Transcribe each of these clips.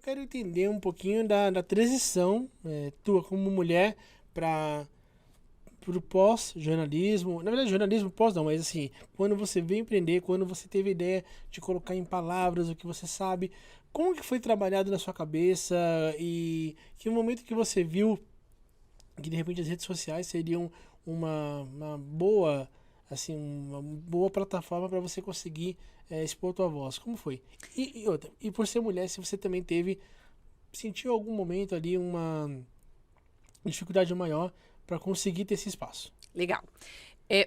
eu quero entender um pouquinho da transição tua como mulher para o pós-jornalismo. Na verdade, jornalismo pós não, mas assim, quando você veio empreender, quando você teve a ideia de colocar em palavras o que você sabe, como que foi trabalhado na sua cabeça e que momento que você viu que de repente as redes sociais seriam uma boa assim uma boa plataforma para você conseguir expor tua voz. Como foi? E por ser mulher, se você também sentiu algum momento ali uma dificuldade maior para conseguir ter esse espaço? Legal.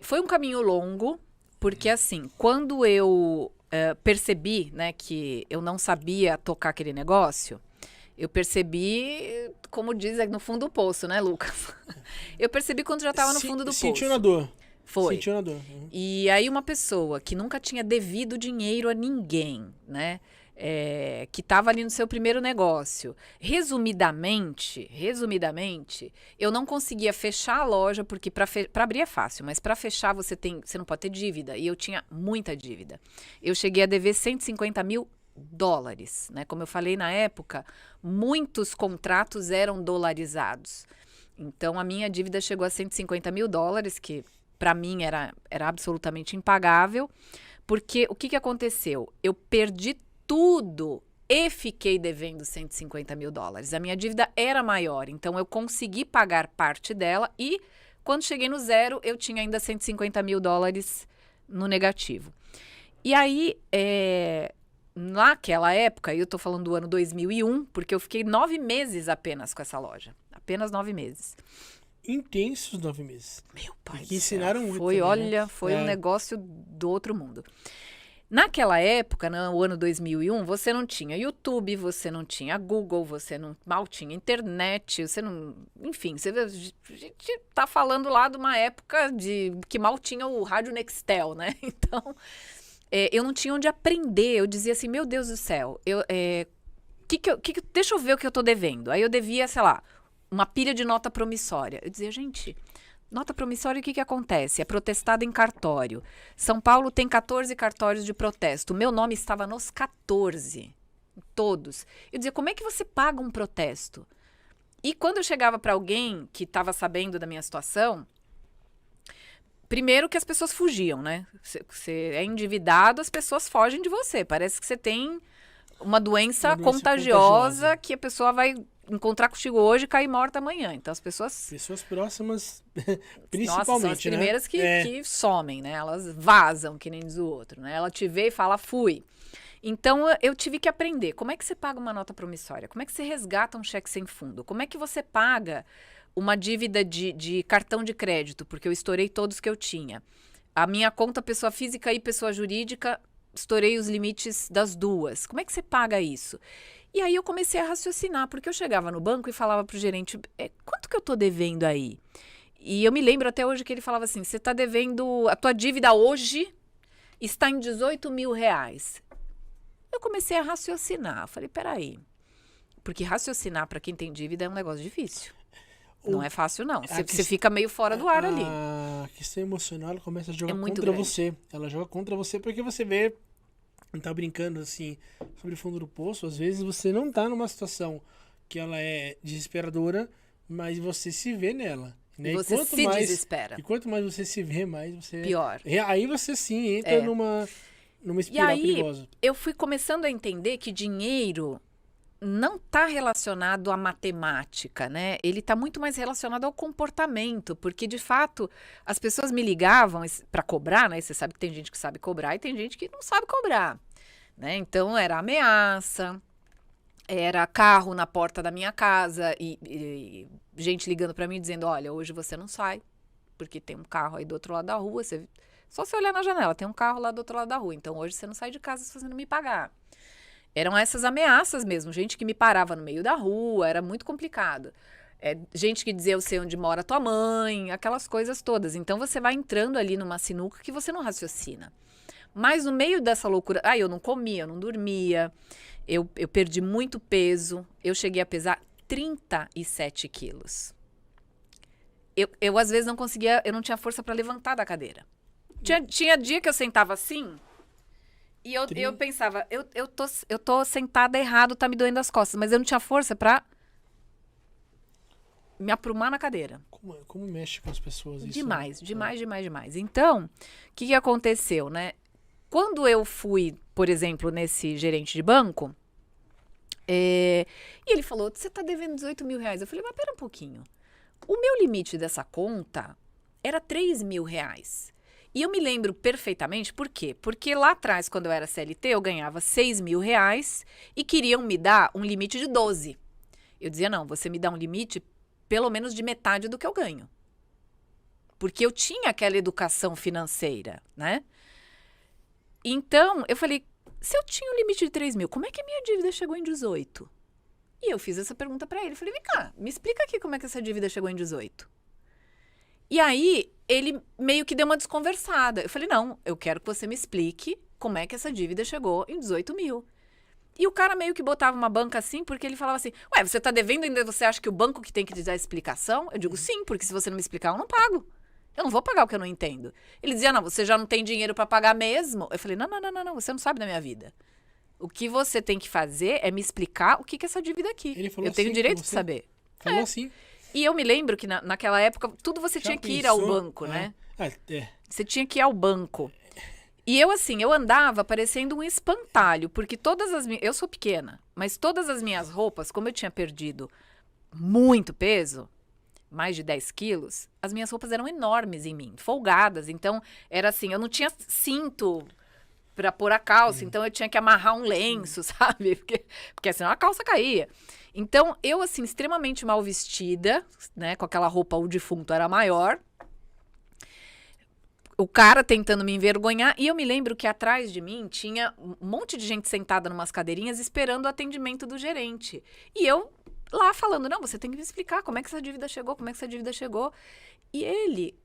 Foi um caminho longo, porque assim, quando eu percebi, né, que eu não sabia tocar aquele negócio, eu percebi, como diz, no fundo do poço, né, Lucas? Eu percebi quando já estava no fundo do Sentiu poço. na dor. Foi. Sentiu na dor. Uhum. E aí uma pessoa que nunca tinha devido dinheiro a ninguém, né? Que estava ali no seu primeiro negócio. Resumidamente, eu não conseguia fechar a loja, porque para abrir é fácil, mas para fechar você não pode ter dívida. E eu tinha muita dívida. Eu cheguei a dever $150 mil, né? Como eu falei na época, muitos contratos eram dolarizados. Então a minha dívida chegou a $150 mil, que para mim era absolutamente impagável, porque o que aconteceu? Eu perdi tudo e fiquei devendo $150 mil. A minha dívida era maior, então eu consegui pagar parte dela e quando cheguei no zero, eu tinha ainda $150 mil no negativo. E aí, naquela época, eu tô falando do ano 2001, porque eu fiquei 9 meses apenas com essa loja. Apenas 9 meses. Intensos 9 meses. Meu pai do que ensinaram céu. muito Foi, também, olha, né? foi um negócio do outro mundo. Naquela época, no ano 2001, você não tinha YouTube, você não tinha Google, você não mal tinha internet, você não... Enfim, a gente tá falando lá de uma época que mal tinha o rádio Nextel, né? Então, eu não tinha onde aprender. Eu dizia assim, meu Deus do céu, deixa eu ver o que eu tô devendo. Aí eu devia, sei lá, uma pilha de nota promissória. Eu dizia, gente, nota promissória, o que acontece? É protestada em cartório. São Paulo tem 14 cartórios de protesto. O meu nome estava nos 14, todos. Eu dizia, como é que você paga um protesto? E quando eu chegava para alguém que estava sabendo da minha situação, primeiro que as pessoas fugiam, né? Você é endividado, as pessoas fogem de você. Parece que você tem uma doença contagiosa que a pessoa vai encontrar contigo hoje e cair morta amanhã. Então as pessoas... Pessoas próximas, principalmente, Nossa, são as primeiras que somem, né? Elas vazam, que nem diz o outro, né? Ela te vê e fala, fui. Então eu tive que aprender. Como é que você paga uma nota promissória? Como é que você resgata um cheque sem fundo? Como é que você paga uma dívida de cartão de crédito? Porque eu estourei todos que eu tinha. A minha conta pessoa física e pessoa jurídica, estourei os limites das duas. Como é que você paga isso? E aí eu comecei a raciocinar, porque eu chegava no banco e falava pro gerente, quanto que eu tô devendo aí? E eu me lembro até hoje que ele falava assim, você tá devendo, a tua dívida hoje está em R$18 mil. Eu comecei a raciocinar, eu falei, peraí, porque raciocinar para quem tem dívida é um negócio difícil. Não é fácil, não. Você fica meio fora do ar ali. A questão emocional, ela começa a jogar muito contra grande. você. Ela joga contra você porque você vê, tá brincando assim, sobre o fundo do poço, às vezes você não tá numa situação que ela é desesperadora, mas você se vê nela. Né? E você se desespera. E quanto mais você se vê, mais você... Pior. Aí você sim entra numa espiral perigosa. Eu fui começando a entender que dinheiro não está relacionado à matemática, né? Ele está muito mais relacionado ao comportamento, porque de fato as pessoas me ligavam para cobrar, né? Você sabe que tem gente que sabe cobrar e tem gente que não sabe cobrar, né? Então era ameaça, era carro na porta da minha casa e gente ligando para mim dizendo, olha, hoje você não sai porque tem um carro aí do outro lado da rua, só você olhar na janela, tem um carro lá do outro lado da rua, então hoje você não sai de casa se você não me pagar. Eram essas ameaças mesmo, gente que me parava no meio da rua, era muito complicado. Gente que dizia, eu sei onde mora tua mãe, aquelas coisas todas. Então você vai entrando ali numa sinuca que você não raciocina. Mas no meio dessa loucura, eu não comia, eu não dormia, eu perdi muito peso, eu cheguei a pesar 37 quilos. Eu às vezes não conseguia, eu não tinha força para levantar da cadeira. Tinha dia que eu sentava assim... E eu pensava, eu tô sentada errado, tá me doendo as costas, mas eu não tinha força pra me aprumar na cadeira. Como mexe com as pessoas isso? Demais, né? demais. Então, o que aconteceu, né? Quando eu fui, por exemplo, nesse gerente de banco, e ele falou, você tá devendo 18 mil reais. Eu falei, mas pera um pouquinho. O meu limite dessa conta era 3 mil reais. E eu me lembro perfeitamente, por quê? Porque lá atrás, quando eu era CLT, eu ganhava 6 mil reais e queriam me dar um limite de 12. Eu dizia, não, você me dá um limite pelo menos de metade do que eu ganho. Porque eu tinha aquela educação financeira, né? Então, eu falei, se eu tinha um limite de 3 mil, como é que a minha dívida chegou em 18? E eu fiz essa pergunta pra ele. Falei, vem cá, me explica aqui como é que essa dívida chegou em 18. E aí, ele meio que deu uma desconversada. Eu falei, não, eu quero que você me explique como é que essa dívida chegou em 18 mil. E o cara meio que botava uma banca assim, porque ele falava assim, ué, você tá devendo ainda, você acha que o banco que tem que te dar explicação? Eu digo, sim, porque se você não me explicar, eu não pago. Eu não vou pagar o que eu não entendo. Ele dizia, não, você já não tem dinheiro pra pagar mesmo? Eu falei, não, você não sabe da minha vida. O que você tem que fazer é me explicar o que é essa dívida aqui. Ele falou Eu tenho assim direito com de você? saber. Falou assim. E eu me lembro que naquela época, tudo você Já tinha que ir ao pensou? banco, né? É. Você tinha que ir ao banco. E eu, assim, eu andava parecendo um espantalho, porque todas as minhas... Eu sou pequena, mas todas as minhas roupas, como eu tinha perdido muito peso, mais de 10 quilos, as minhas roupas eram enormes em mim, folgadas. Então, era assim, eu não tinha cinto pra pôr a calça, então eu tinha que amarrar um lenço, sabe? Porque senão a calça caía. Então, eu, assim, extremamente mal vestida, né? Com aquela roupa, o defunto era maior. O cara tentando me envergonhar. E eu me lembro que atrás de mim tinha um monte de gente sentada numas cadeirinhas esperando o atendimento do gerente. E eu lá falando, não, você tem que me explicar como é que essa dívida chegou, como é que essa dívida chegou. E ele,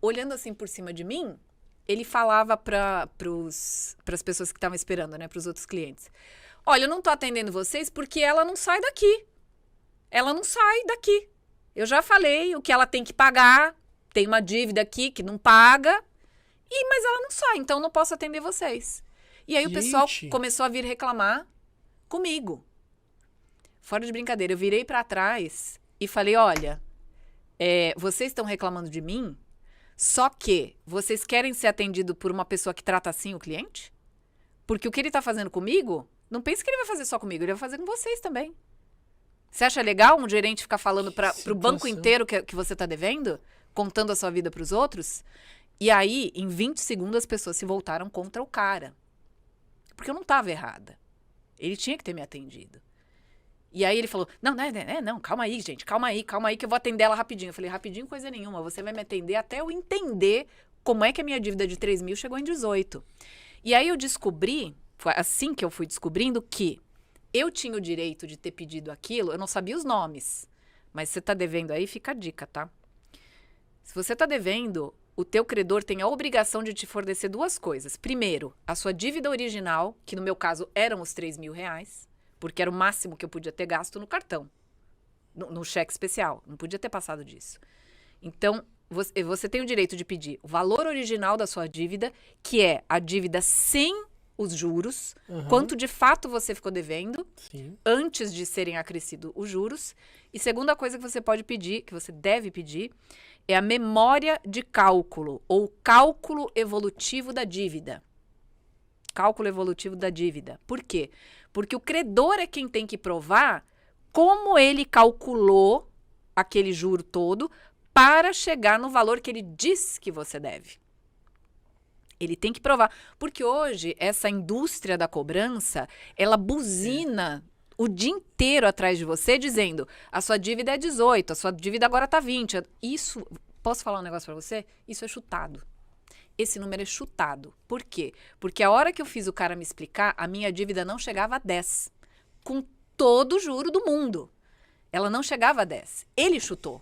olhando assim por cima de mim, ele falava para as pessoas que estavam esperando, né, para os outros clientes. Olha, eu não tô atendendo vocês porque ela não sai daqui. Ela não sai daqui. Eu já falei o que ela tem que pagar. Tem uma dívida aqui que não paga, mas ela não sai, então eu não posso atender vocês. E aí o pessoal começou a vir reclamar comigo. Fora de brincadeira, eu virei pra trás e falei, olha, vocês estão reclamando de mim, só que vocês querem ser atendido por uma pessoa que trata assim o cliente? Porque o que ele tá fazendo comigo, não pense que ele vai fazer só comigo, ele vai fazer com vocês também. Você acha legal um gerente ficar falando pro banco inteiro que você tá devendo? Contando a sua vida para os outros. E aí, em 20 segundos, as pessoas se voltaram contra o cara. Porque eu não estava errada. Ele tinha que ter me atendido. E aí ele falou, não, calma aí, gente, calma aí, que eu vou atender ela rapidinho. Eu falei, rapidinho coisa nenhuma, você vai me atender até eu entender como é que a minha dívida de 3 mil chegou em 18. E aí eu descobri, foi assim que eu fui descobrindo que eu tinha o direito de ter pedido aquilo, eu não sabia os nomes. Mas você tá devendo aí, fica a dica, tá? Se você está devendo, o teu credor tem a obrigação de te fornecer duas coisas. Primeiro, a sua dívida original, que no meu caso eram os 3 mil reais, porque era o máximo que eu podia ter gasto no cartão, no cheque especial. Não podia ter passado disso. Então, você tem o direito de pedir o valor original da sua dívida, que é a dívida sem os juros, quanto de fato você ficou devendo, antes de serem acrescidos os juros. E segunda coisa que você pode pedir, que você deve pedir, é a memória de cálculo, ou cálculo evolutivo da dívida. Cálculo evolutivo da dívida. Por quê? Porque o credor é quem tem que provar como ele calculou aquele juro todo para chegar no valor que ele diz que você deve. Ele tem que provar. Porque hoje, essa indústria da cobrança, ela buzina o dia inteiro atrás de você, dizendo, a sua dívida é 18, a sua dívida agora tá 20. Isso, posso falar um negócio pra você? Isso é chutado. Esse número é chutado. Por quê? Porque a hora que eu fiz o cara me explicar, a minha dívida não chegava a 10. Com todo o juro do mundo. Ela não chegava a 10. Ele chutou.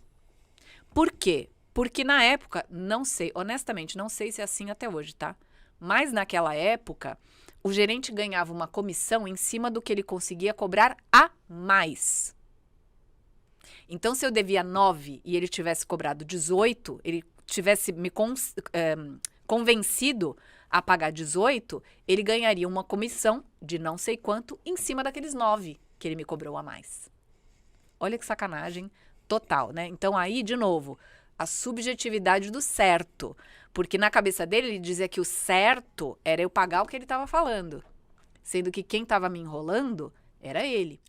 Por quê? Porque na época, não sei, honestamente, não sei se é assim até hoje, tá? Mas naquela época, o gerente ganhava uma comissão em cima do que ele conseguia cobrar a mais. Então, se eu devia 9 e ele tivesse cobrado 18, ele tivesse me convencido a pagar 18, ele ganharia uma comissão de não sei quanto em cima daqueles 9 que ele me cobrou a mais. Olha que sacanagem total, né? Então aí, de novo, a subjetividade do certo. Porque na cabeça dele, ele dizia que o certo era eu pagar o que ele estava falando. Sendo que quem estava me enrolando era ele.